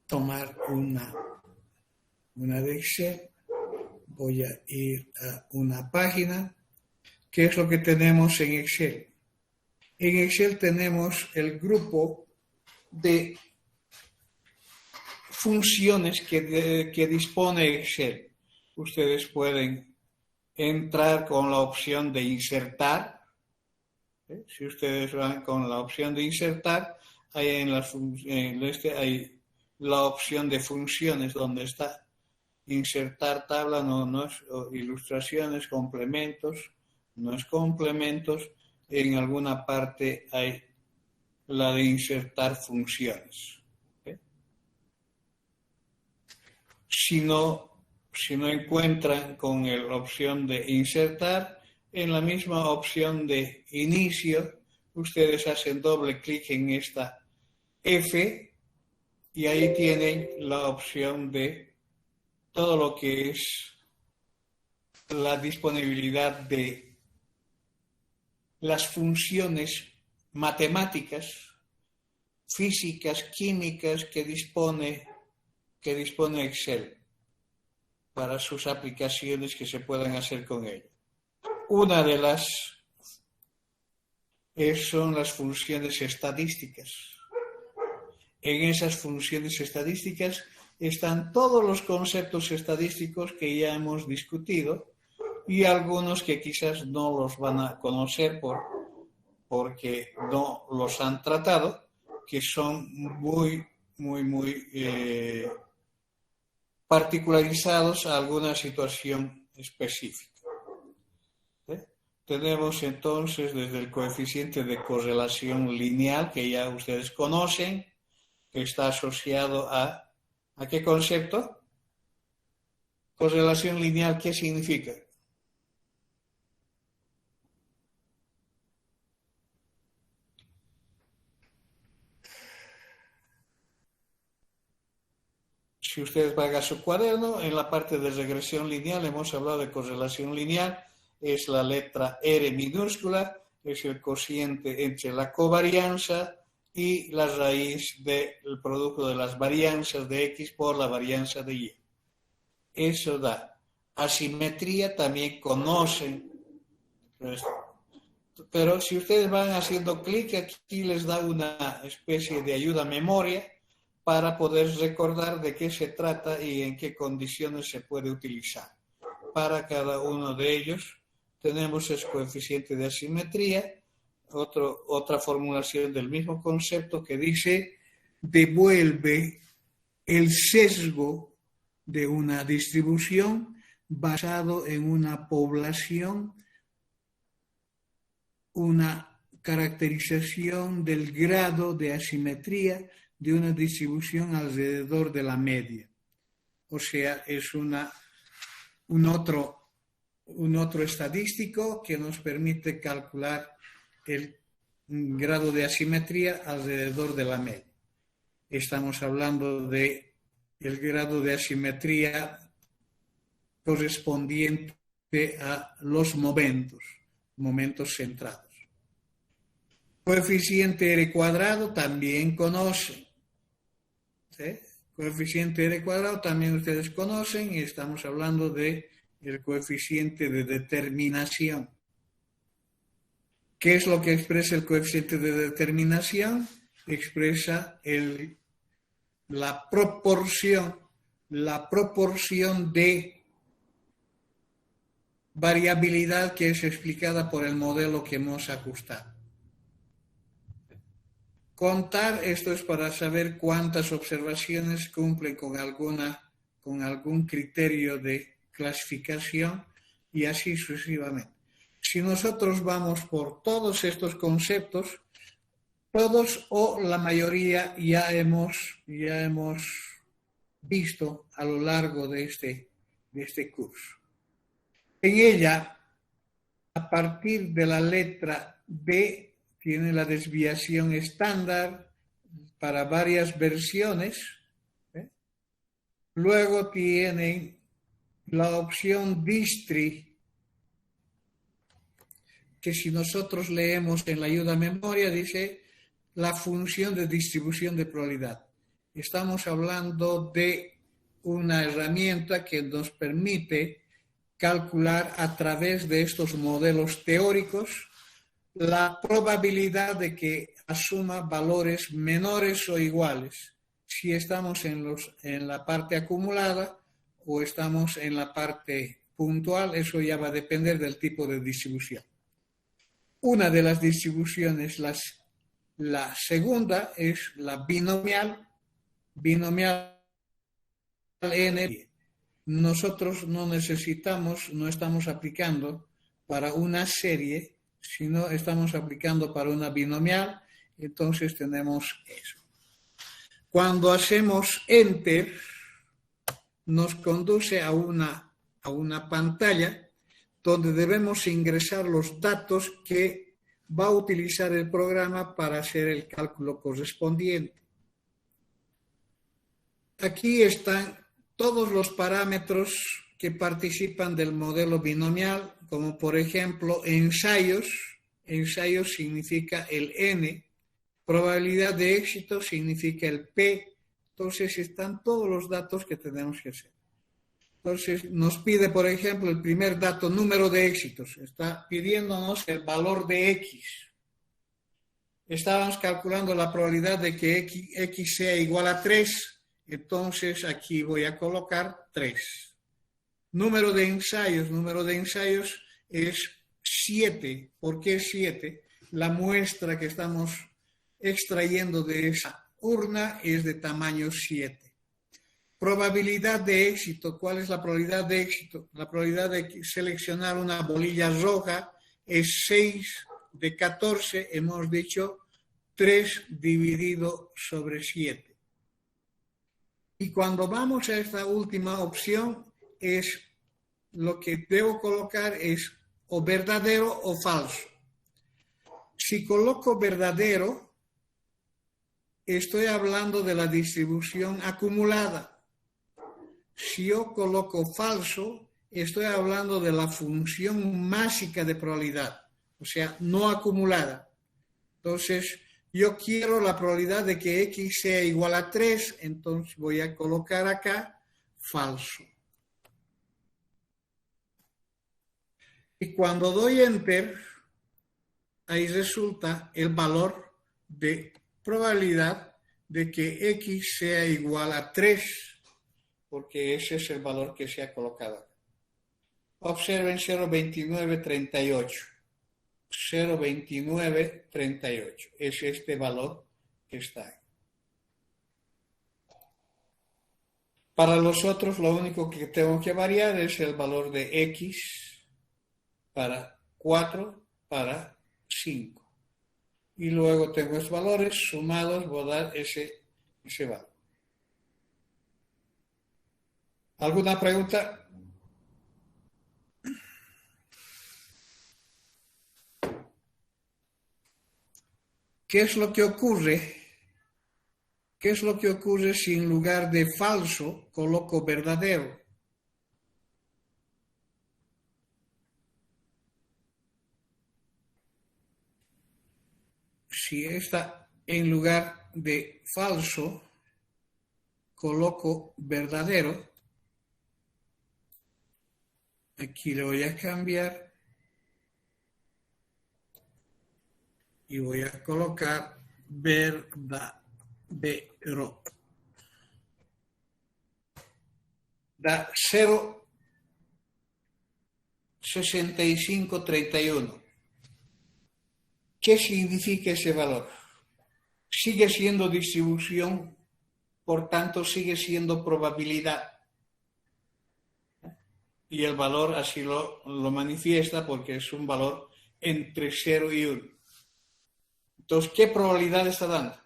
tomar una de Excel, voy a ir a una página. ¿Qué es lo que tenemos en Excel? En Excel tenemos el grupo de funciones que dispone Excel. Ustedes pueden entrar con la opción de insertar. Si ustedes van con la opción de insertar, hay hay la opción de funciones donde está insertar tabla, no es ilustraciones, complementos, no es complementos. En alguna parte hay la de insertar funciones. Si no encuentran con la opción de insertar, en la misma opción de inicio, ustedes hacen doble clic en esta F y ahí tienen la opción de todo lo que es la disponibilidad de las funciones matemáticas, físicas, químicas que dispone Excel para sus aplicaciones que se puedan hacer con ello. Una de las son las funciones estadísticas. En esas funciones estadísticas están todos los conceptos estadísticos que ya hemos discutido y algunos que quizás no los van a conocer porque no los han tratado, que son muy particularizados a alguna situación específica. Tenemos entonces desde el coeficiente de correlación lineal, que ya ustedes conocen, que está asociado ¿a qué concepto? Correlación lineal, ¿qué significa? Si ustedes van a su cuaderno, en la parte de regresión lineal hemos hablado de correlación lineal, es la letra R minúscula, es el cociente entre la covarianza y la raíz del producto de las varianzas de X por la varianza de Y. Eso da. Asimetría también conocen. Pero si ustedes van haciendo clic aquí, les da una especie de ayuda a memoria para poder recordar de qué se trata y en qué condiciones se puede utilizar. Para cada uno de ellos tenemos el coeficiente de asimetría, otra formulación del mismo concepto que dice devuelve el sesgo de una distribución basado en una población, una caracterización del grado de asimetría de una distribución alrededor de la media. O sea, es un otro estadístico que nos permite calcular el grado de asimetría alrededor de la media. Estamos hablando de el grado de asimetría correspondiente a los momentos centrados. Coeficiente R cuadrado también conocen. ¿Sí? Coeficiente R cuadrado también ustedes conocen y estamos hablando de el coeficiente de determinación. ¿Qué es lo que expresa el coeficiente de determinación? Expresa la proporción de variabilidad que es explicada por el modelo que hemos ajustado. Contar, esto es para saber cuántas observaciones cumplen con algún criterio de clasificación y así sucesivamente. Si nosotros vamos por todos estos conceptos, todos o la mayoría ya hemos visto a lo largo de este curso. En ella, a partir de la letra D, tiene la desviación estándar para varias versiones. Luego tiene la opción distri, que si nosotros leemos en la ayuda a memoria, dice la función de distribución de probabilidad. Estamos hablando de una herramienta que nos permite calcular a través de estos modelos teóricos la probabilidad de que asuma valores menores o iguales si estamos en la parte acumulada o estamos en la parte puntual. Eso ya va a depender del tipo de distribución. Una de las distribuciones, la segunda, es la binomial N. Nosotros no estamos aplicando para una serie, sino estamos aplicando para una binomial, entonces tenemos eso. Cuando hacemos Enter, nos conduce a una pantalla donde debemos ingresar los datos que va a utilizar el programa para hacer el cálculo correspondiente. Aquí están todos los parámetros que participan del modelo binomial, como por ejemplo ensayos. Ensayos significa el N, probabilidad de éxito significa el P. Entonces están todos los datos que tenemos que hacer. Entonces nos pide, por ejemplo, el primer dato, número de éxitos. Está pidiéndonos el valor de X. Estábamos calculando la probabilidad de que X sea igual a 3. Entonces aquí voy a colocar 3. Número de ensayos es 7. ¿Por qué 7? La muestra que estamos extrayendo de esa urna es de tamaño 7. Probabilidad de éxito. ¿Cuál es la probabilidad de éxito? La probabilidad de seleccionar una bolilla roja es 6 de 14. Hemos dicho 3 dividido sobre 7. Y cuando vamos a esta última opción, lo que debo colocar es o verdadero o falso. Si coloco verdadero, estoy hablando de la distribución acumulada. Si yo coloco falso, estoy hablando de la función másica de probabilidad, o sea, no acumulada. Entonces, yo quiero la probabilidad de que X sea igual a 3, entonces voy a colocar acá falso. Y cuando doy Enter, ahí resulta el valor de probabilidad de que X sea igual a 3, porque ese es el valor que se ha colocado. Observen 0,2938. 0,2938. Es este valor que está ahí. Para los otros, lo único que tengo que variar es el valor de X para 4, para 5. Y luego tengo los valores sumados, voy a dar ese valor. ¿Alguna pregunta? ¿Qué es lo que ocurre? ¿Qué es lo que ocurre si en lugar de falso coloco verdadero? Si esta en lugar de falso coloco verdadero, aquí le voy a cambiar y voy a colocar verdadero. Da 0,6531. ¿Qué significa ese valor? Sigue siendo distribución, por tanto sigue siendo probabilidad. Y el valor así lo manifiesta porque es un valor entre 0 y 1. Entonces, ¿qué probabilidad está dando?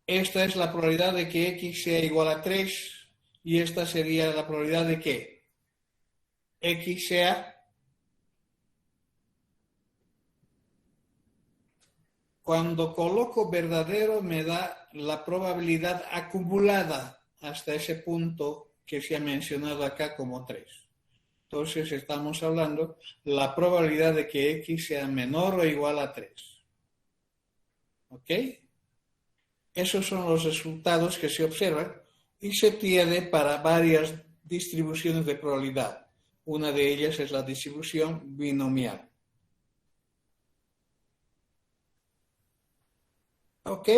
Esta es la probabilidad de que x sea igual a 3 y esta sería la probabilidad de que x sea, cuando coloco verdadero me da la probabilidad acumulada hasta ese punto que se ha mencionado acá como 3. Entonces estamos hablando la probabilidad de que x sea menor o igual a 3. ¿Ok? Esos son los resultados que se observan y se tiene para varias distribuciones de probabilidad. Una de ellas es la distribución binomial. ¿Ok?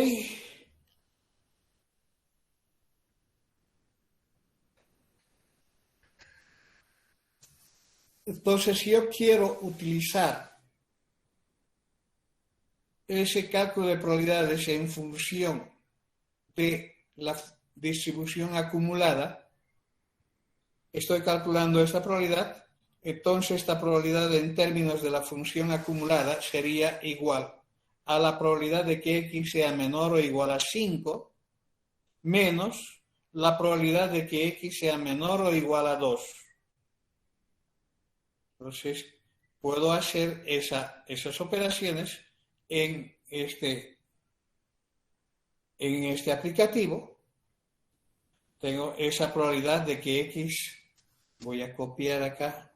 Entonces, si yo quiero utilizar ese cálculo de probabilidades en función de la distribución acumulada, estoy calculando esta probabilidad, entonces esta probabilidad en términos de la función acumulada sería igual a la probabilidad de que x sea menor o igual a 5 menos la probabilidad de que x sea menor o igual a 2. Entonces, puedo hacer esas operaciones en este aplicativo. Tengo esa probabilidad de que x, voy a copiar acá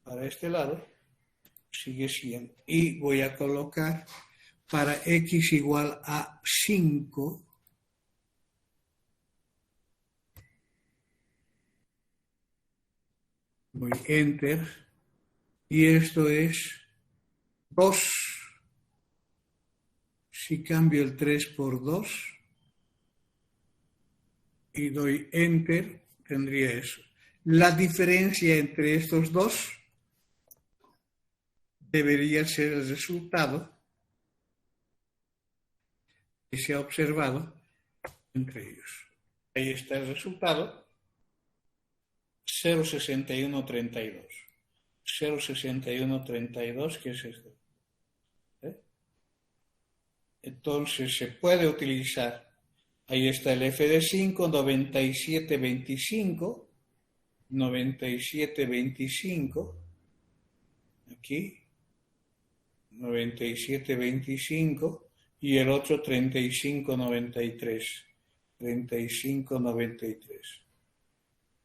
para este lado, sigue siendo, y voy a colocar para x igual a 5, voy enter, y esto es 2, si cambio el 3 por 2, y doy enter, tendría eso. La diferencia entre estos dos debería ser el resultado que se ha observado entre ellos. Ahí está el resultado, 0,6132. 0,6132, ¿qué es esto? Entonces se puede utilizar, ahí está el f de 5, 9725, 9725, aquí, 9725, y el otro 3593, 3593.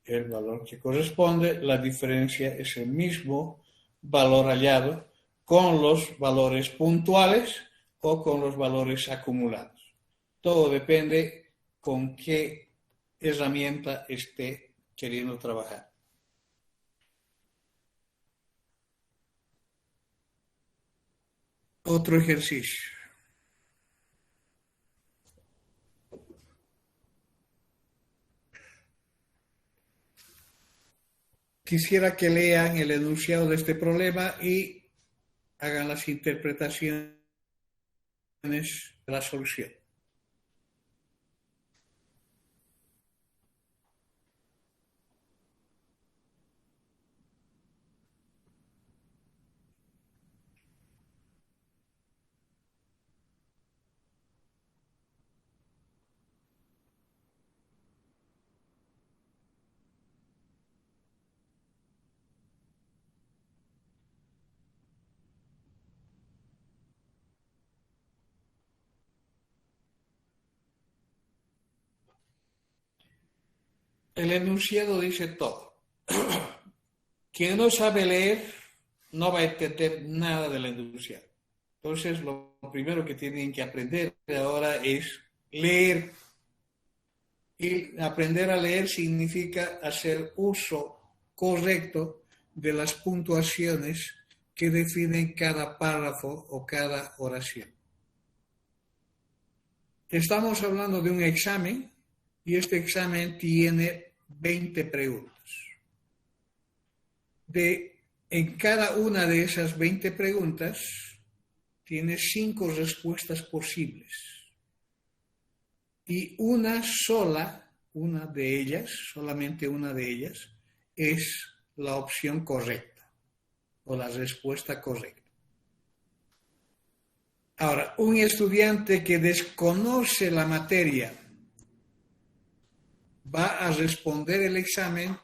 El valor que corresponde, la diferencia es el mismo valor hallado con los valores puntuales o con los valores acumulados. Todo depende con qué herramienta esté queriendo trabajar. Otro ejercicio. Quisiera que lean el enunciado de este problema y hagan las interpretaciones de la solución. El enunciado dice todo. Quien no sabe leer no va a entender nada del enunciado. Entonces, lo primero que tienen que aprender ahora es leer. Y aprender a leer significa hacer uso correcto de las puntuaciones que definen cada párrafo o cada oración. Estamos hablando de un examen y este examen tiene 20 preguntas. En cada una de esas 20 preguntas tiene 5 respuestas posibles. Y solamente una de ellas, es la opción correcta o la respuesta correcta. Ahora, un estudiante que desconoce la materia va a responder el examen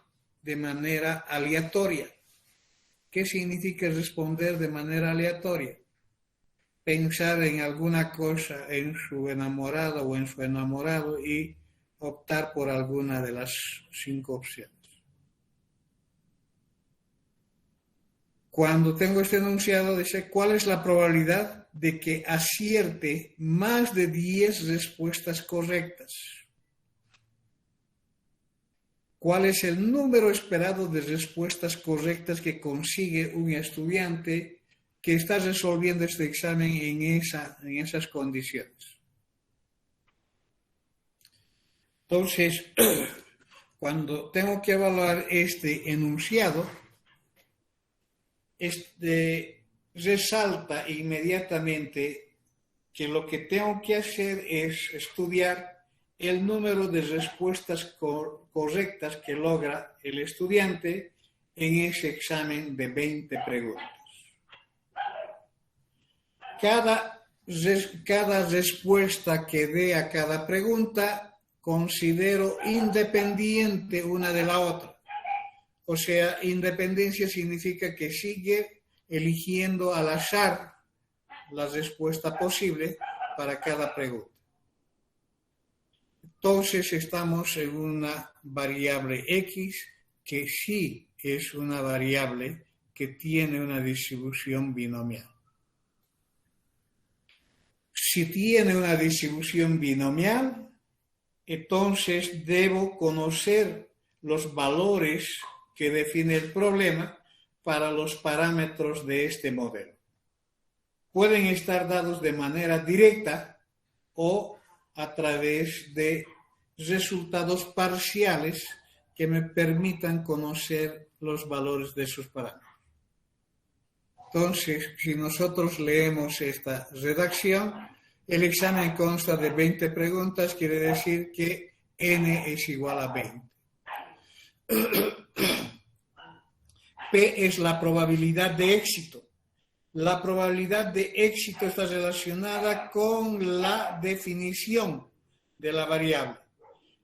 de manera aleatoria. ¿Qué significa responder de manera aleatoria? Pensar en alguna cosa, en su enamorado o en su enamorado y optar por alguna de las 5 opciones. Cuando tengo este enunciado, dice, ¿cuál es la probabilidad de que acierte más de 10 respuestas correctas? ¿Cuál es el número esperado de respuestas correctas que consigue un estudiante que está resolviendo este examen en esas condiciones? Entonces, cuando tengo que evaluar este enunciado, resalta inmediatamente que lo que tengo que hacer es estudiar el número de respuestas correctas que logra el estudiante en ese examen de 20 preguntas. Cada respuesta que dé a cada pregunta considero independiente una de la otra. O sea, independencia significa que sigue eligiendo al azar la respuesta posible para cada pregunta. Entonces estamos en una variable X que sí es una variable que tiene una distribución binomial. Si tiene una distribución binomial, entonces debo conocer los valores que define el problema para los parámetros de este modelo. Pueden estar dados de manera directa o a través de resultados parciales que me permitan conocer los valores de sus parámetros. Entonces, si nosotros leemos esta redacción, el examen consta de 20 preguntas, quiere decir que n es igual a 20. P es la probabilidad de éxito. La probabilidad de éxito está relacionada con la definición de la variable.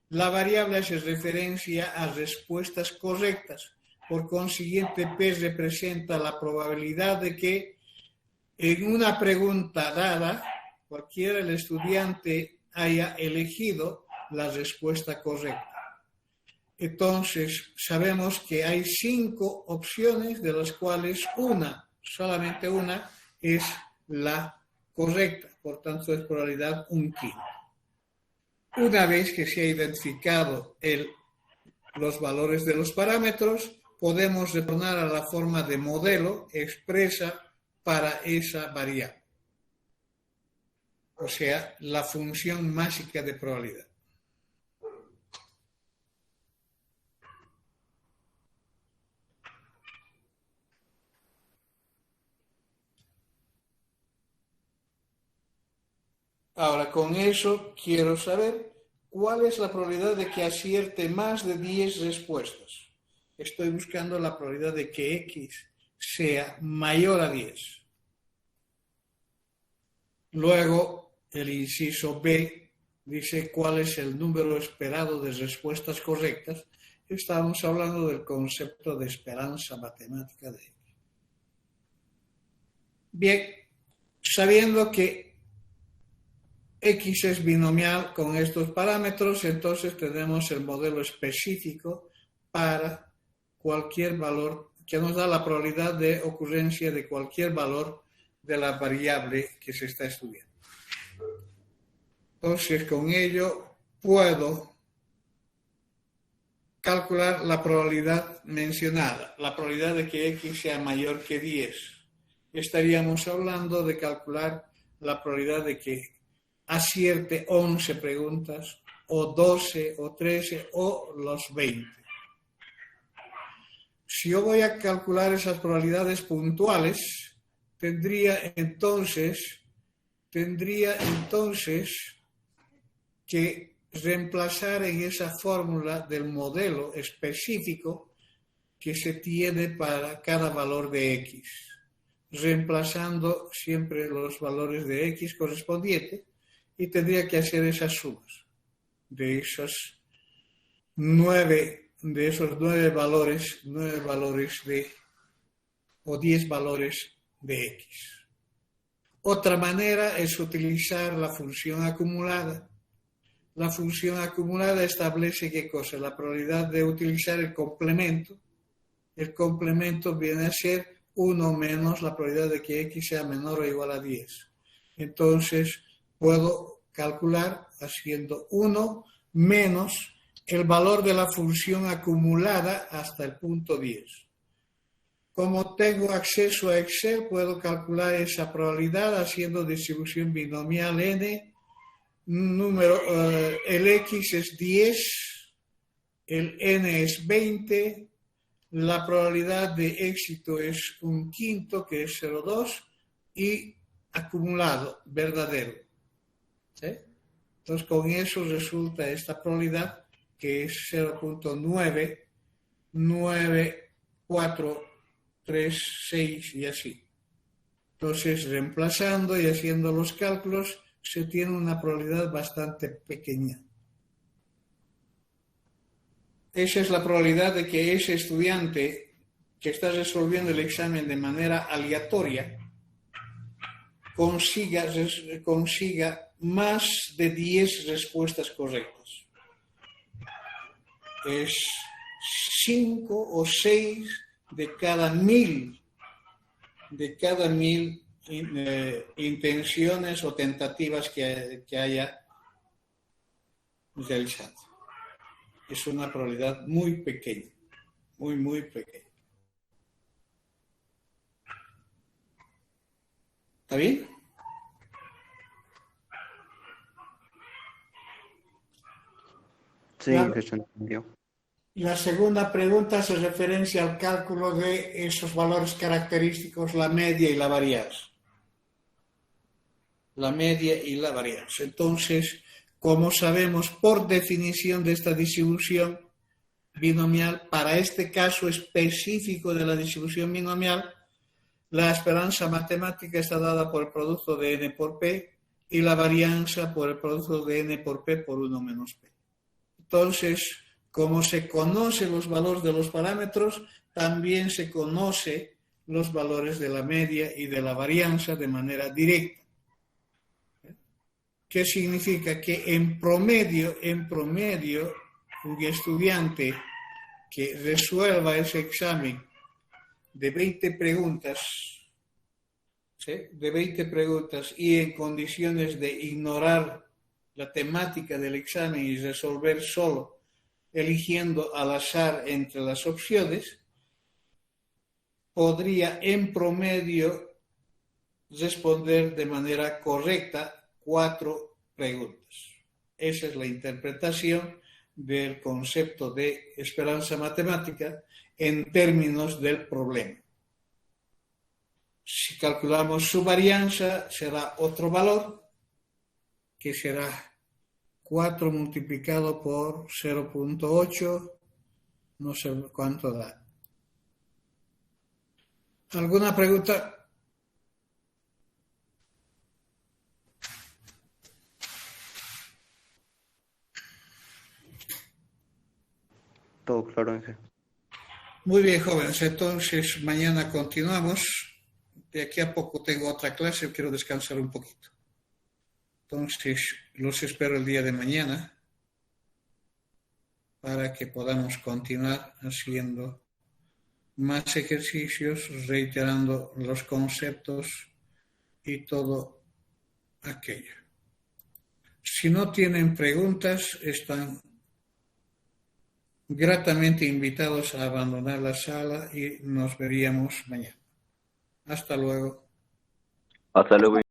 La variable hace referencia a respuestas correctas. Por consiguiente, P representa la probabilidad de que en una pregunta dada, cualquiera el estudiante haya elegido la respuesta correcta. Entonces, sabemos que hay 5 opciones, de las cuales solamente una, es la correcta. Por tanto, es probabilidad 1/5. Una vez que se ha identificado los valores de los parámetros, podemos retornar a la forma de modelo expresa para esa variable. O sea, la función mágica de probabilidad. Ahora, con eso quiero saber cuál es la probabilidad de que acierte más de 10 respuestas. Estoy buscando la probabilidad de que X sea mayor a 10. Luego, el inciso B dice cuál es el número esperado de respuestas correctas. Estamos hablando del concepto de esperanza matemática de X. Bien, sabiendo que X es binomial con estos parámetros, entonces tenemos el modelo específico para cualquier valor que nos da la probabilidad de ocurrencia de cualquier valor de la variable que se está estudiando. Entonces, con ello puedo calcular la probabilidad mencionada, la probabilidad de que X sea mayor que 10. Estaríamos hablando de calcular la probabilidad de que acierte 11 preguntas, o 12, o 13, o los 20. Si yo voy a calcular esas probabilidades puntuales, tendría entonces que reemplazar en esa fórmula del modelo específico que se tiene para cada valor de X, reemplazando siempre los valores de X correspondientes, y tendría que hacer esas sumas de esos 9 valores o 10 valores de X. Otra manera es utilizar la función acumulada. La función acumulada establece ¿qué cosa? La probabilidad de utilizar el complemento. El complemento viene a ser 1 menos la probabilidad de que X sea menor o igual a 10. Entonces, puedo calcular haciendo 1 menos el valor de la función acumulada hasta el punto 10. Como tengo acceso a Excel, puedo calcular esa probabilidad haciendo distribución binomial n. El X es 10, el n es 20, la probabilidad de éxito es 1/5, que es 0,2, y acumulado, verdadero. ¿Sí? Entonces, con eso resulta esta probabilidad, que es 0.99436 y así. Entonces, reemplazando y haciendo los cálculos, se tiene una probabilidad bastante pequeña. Esa es la probabilidad de que ese estudiante que está resolviendo el examen de manera aleatoria consiga más de 10 respuestas correctas. Es 5 o 6 de cada 1000 intenciones o tentativas que haya realizado. Es una probabilidad muy pequeña, muy pequeña. ¿Está bien? Sí, Claro. se entendió. La segunda pregunta se referencia al cálculo de esos valores característicos, la media y la varianza. La media y la varianza. Entonces, como sabemos por definición de esta distribución binomial, para este caso específico de la distribución binomial, la esperanza matemática está dada por el producto de n por p y la varianza por el producto de n por p por 1 menos p. Entonces, como se conocen los valores de los parámetros, también se conoce los valores de la media y de la varianza de manera directa. ¿Qué significa? Que en promedio, un estudiante que resuelva ese examen de 20 preguntas, ¿sí? De 20 preguntas y en condiciones de ignorar la temática del examen y resolver solo eligiendo al azar entre las opciones, podría en promedio responder de manera correcta 4 preguntas. Esa es la interpretación del concepto de esperanza matemática en términos del problema. Si calculamos su varianza, será otro valor, que será 4 multiplicado por 0.8, no sé cuánto da. ¿Alguna pregunta? Todo claro, Ángel. Muy bien, jóvenes. Entonces, mañana continuamos. De aquí a poco tengo otra clase, quiero descansar un poquito. Entonces, los espero el día de mañana para que podamos continuar haciendo más ejercicios, reiterando los conceptos y todo aquello. Si no tienen preguntas, están gratamente invitados a abandonar la sala y nos veríamos mañana. Hasta luego. Hasta luego.